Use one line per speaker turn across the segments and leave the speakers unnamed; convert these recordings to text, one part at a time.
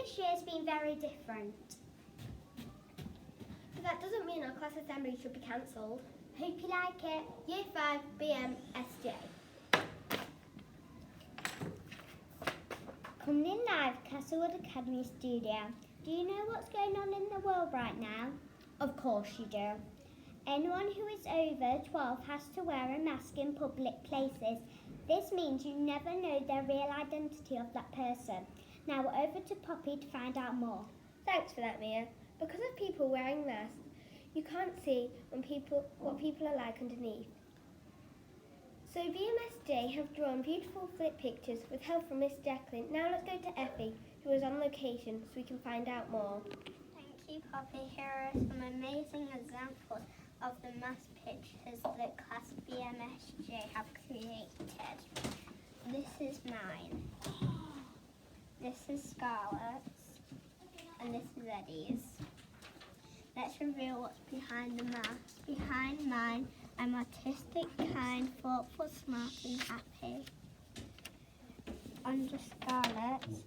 this year's been very different.
But that doesn't mean our class assembly should be cancelled.
Hope you like it.
Year 5 BM SJ.
Coming in live, Castlewood Academy studio. Do you know what's going on in the world right now? Of course you do. Anyone who is over 12 has to wear a mask in public places. This means you never know the real identity of that person. Now over to Poppy to find out more.
Thanks for that, Mia. Because of people wearing masks, you can't see what people are like underneath. So BMSJ have drawn beautiful flip pictures with help from Miss Jacqueline. Now let's go to Effie, who is on location, so we can find out more.
Thank you, Poppy. Here are some amazing examples of the mask pictures that Class BMSJ have created. This is mine. This is Scarlett's. And this is Eddie's. Let's reveal what's behind the mask. Behind mine, I'm artistic, kind, thoughtful, smart and happy. Under Scarlett's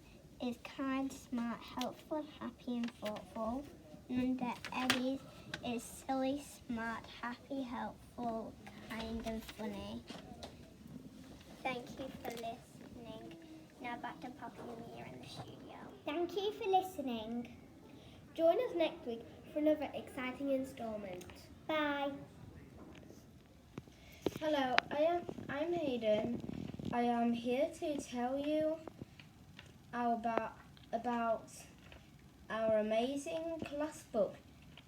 is kind, smart, helpful, happy and thoughtful. And under Eddie's is silly, smart, happy, helpful, kind and funny. Thank you for listening. Now back to Poppy and Mia in the studio.
Thank you for listening.
Join us next week for another exciting instalment.
Bye.
Hello, I'm Hayden. I am here to tell you about our amazing class book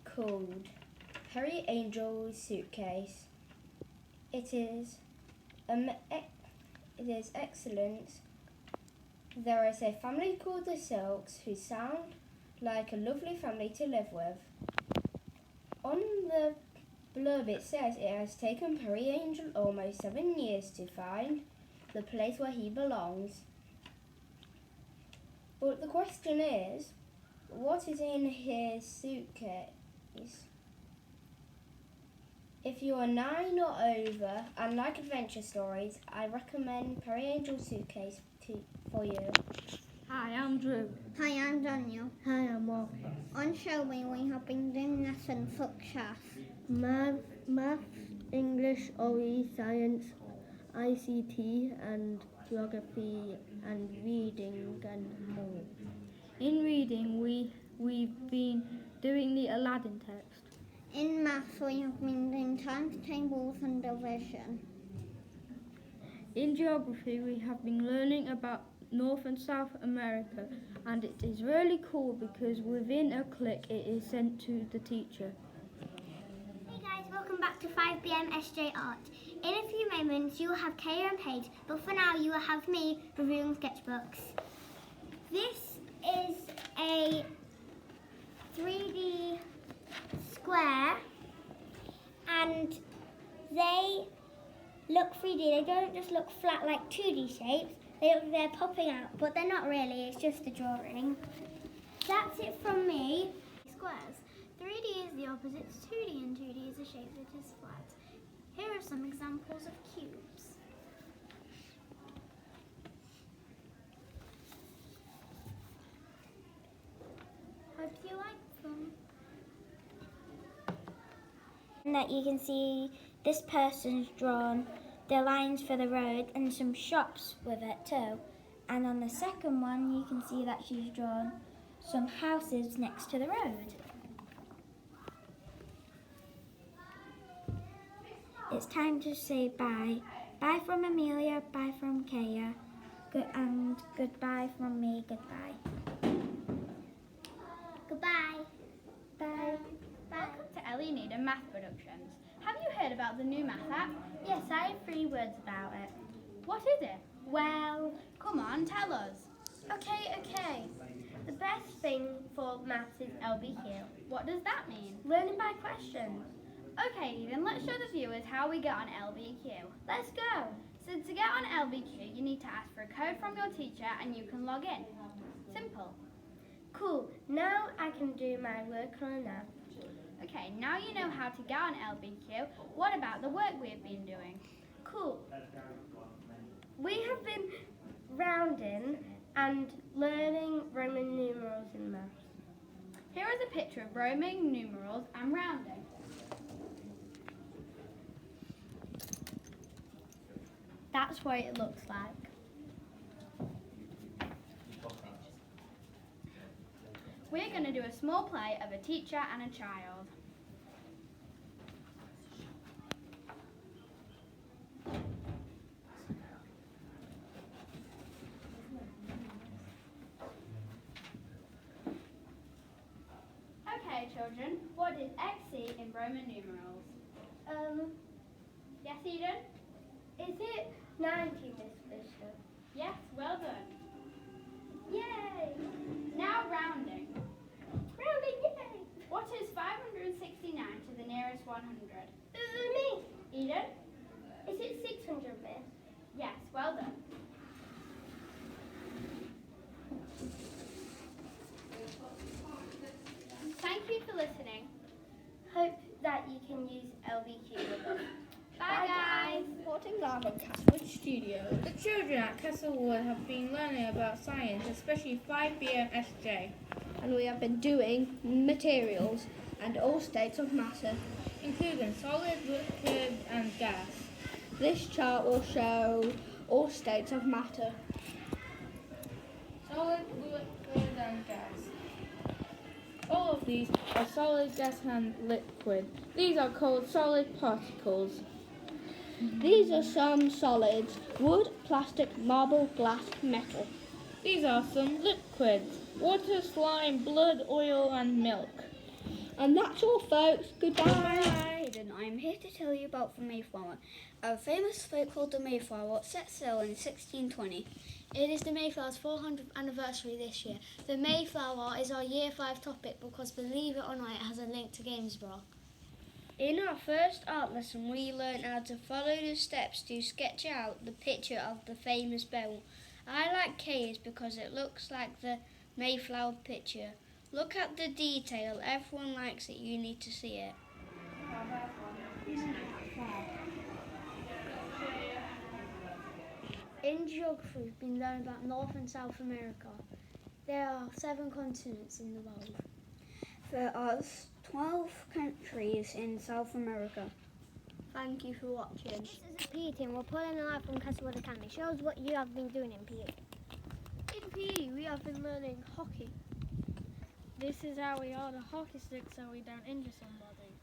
called Perry Angel's Suitcase. It is excellent. There is a family called the Silks who sound like a lovely family to live with. On the blurb it says it has taken Perry Angel almost 7 years to find the place where he belongs. But the question is, what is in his suitcase? If you are 9 or over and like adventure stories, I recommend Perry Angel's Suitcase for you.
Hi, I'm Drew.
Hi, I'm Daniel.
Hi, I'm Walker.
On Shelby, we have been doing lessons such as
Maths, English, OE, Science, ICT, and Geography, and Reading, and more. In reading, we've been doing the Aladdin text.
in maths, we have been doing times tables and division.
In geography, we have been learning about North and South America, and it is really cool because within a click it is sent to the teacher.
Hey guys, welcome back to 5BM SJ Art. In a few moments you will have Kaya and Paige, but for now you will have me reviewing sketchbooks. This is a 3D square and they look 3D, they don't just look flat like 2D shapes, they're popping out, but they're not really, it's just a drawing. That's it from me.
Squares. 3D is the opposite to 2D and 2D is a shape that is flat. Here are some examples of cubes. Hope you like them.
And that you can see this person's drawn the lines for the road and some shops with it too. And on the second one you can see that she's drawn some houses next to the road. It's time to say bye. Bye from Amelia, bye from Kaya, and goodbye from me, goodbye. Goodbye. Bye.
Welcome to Ellie Need and Math Productions. Have you heard about the new math app?
Yes, I have 3 words about it.
What is it?
Well,
Come on, tell us.
okay. The best thing for maths is LBQ.
What does that mean?
Learning by questions.
Okay, then let's show the viewers how we get on LBQ.
Let's go.
So to get on LBQ, you need to ask for a code from your teacher and you can log in. Simple.
Cool. Now I can do my work on now.
Okay, now you know how to get on LBQ. What about the work we have been doing?
Cool. We have been rounding and learning Roman numerals in maths.
Here is a picture of Roman numerals and rounding.
That's what it looks like.
We're going to do a small play of a teacher and a child. Okay, children, what did X see in Roman numerals? Yes, Eden?
Is it 90 this year?
Yes, well done.
Yay!
Now rounding.
Rounding, yay!
What is 569 to the nearest 100?
Me!
Eden?
Is it 600, miss?
Yes, well done. Thank you for listening.
Hope that you can use LBQ with us.
Bye, guys.
Reporting live at Castlewood Studio. The children at Castlewood have been learning about science, especially 5BM SJ.
And we have been doing materials and all states of matter.
Including solid, liquid and gas.
This chart will show all states of matter.
Solid, liquid and gas. All of these are solid, gas and liquid. These are called solid particles.
These are some solids: wood, plastic, marble, glass, metal.
These are some liquids: water, slime, blood, oil and milk.
And that's all, folks. Goodbye.
Hayden, I am here to tell you about the Mayflower. A famous folk called the Mayflower set sail in 1620. It is the Mayflower's 400th anniversary this year. The Mayflower is our Year 5 topic because, believe it or not, it has a link to Gainsborough. In our first art lesson, we learned how to follow the steps to sketch out the picture of the famous bell. I like caves because it looks like the Mayflower picture. Look at the detail. Everyone likes it. You need to see it.
In geography, we've been learning about North and South America. There are 7 continents in the world.
There are 12 countries in South America. Thank you for watching.
This is PE team. We're pulling live from Castlewood Academy. Show us what you have been doing in PE.
In PE, we have been learning hockey. This is how we hold a hockey stick so we don't injure somebody.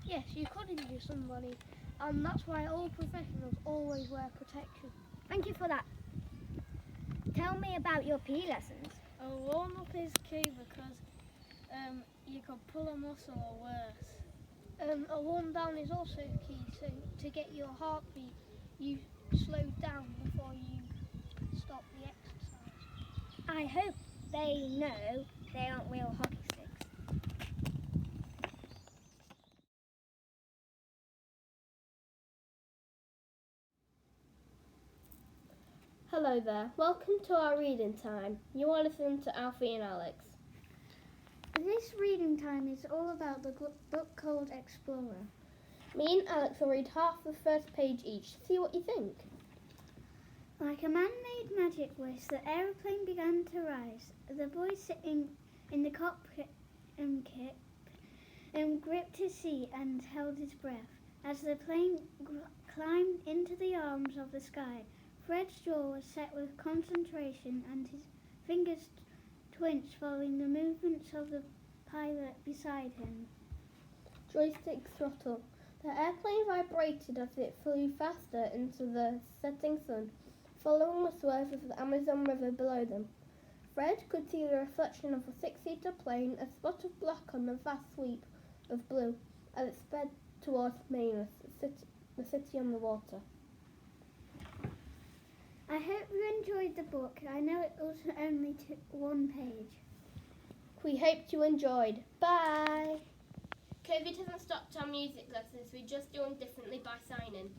Yes, you could injure somebody, and that's why all professionals always wear protection.
Thank you for that. Tell me about your PE lessons.
A warm-up is key because you could pull a muscle or worse. A warm-down is also key, so to get your heartbeat, you slow down before you stop the exercise.
I hope they know they aren't real hockey sticks.
Hello there. Welcome to our reading time. You are listening to Alfie and Alex.
This reading time is all about the book called Explorer.
Me and Alex will read half the first page each. See what you think.
Like a man-made magic wish, the aeroplane began to rise. The boy sitting in the cockpit gripped his seat and held his breath. As the plane climbed into the arms of the sky, Fred's jaw was set with concentration and his fingers twinched following the movements of the pilot beside him.
Joystick throttle. The airplane vibrated as it flew faster into the setting sun, following the swerve of the Amazon River below them. Fred could see the reflection of a 6-seater plane, a spot of black on the vast sweep of blue, as it sped towards Manus, the city on the water.
I hope you enjoyed the book. I know it was only 1 page.
We hope you enjoyed. Bye! COVID hasn't stopped our music lessons. We just do them differently by signing.